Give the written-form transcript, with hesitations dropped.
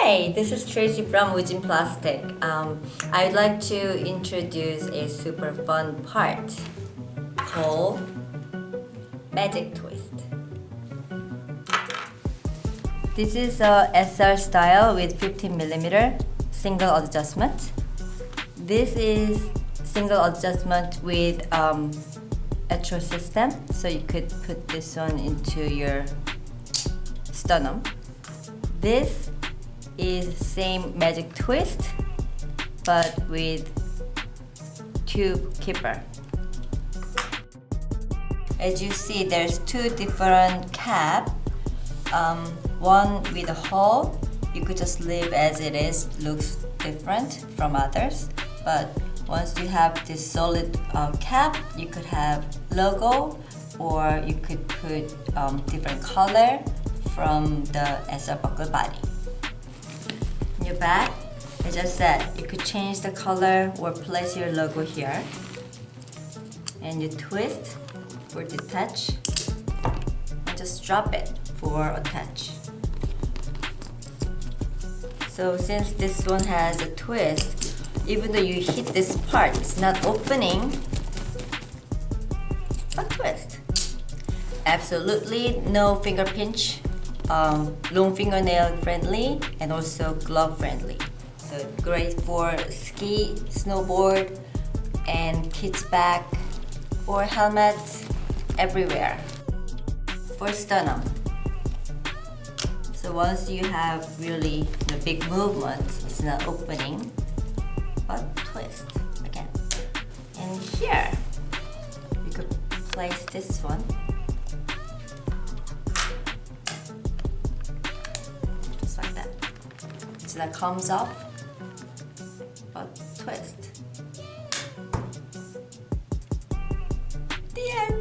Hi, this is Tracy from Woojin Plastic. I'd like to introduce a super fun part called Magic Twist. This is a SR style with 15mm single adjustment. This is single adjustment with etro system, so you could put this one into your sternum. This is same magic twist but with tube keeper. As you see, there's two different cap. One with a hole, you could just leave as it is, looks different from others. But once you have this solid cap, you could have logo, or you could put different color from the SR buckle body. In your back, as I said, you could change the color or place your logo here. And you twist for detach, and just drop it for attach. So since this one has a twist, even though you hit this part, it's not opening, but twist. Absolutely no finger pinch, long fingernail friendly, and also glove friendly. So great for ski, snowboard, and kids' bag, or helmets, everywhere. For sternum. So once you have really the big movement, it's not opening, but twist again. And here, you could place this one. Just like that. So that comes up, but twist. The end.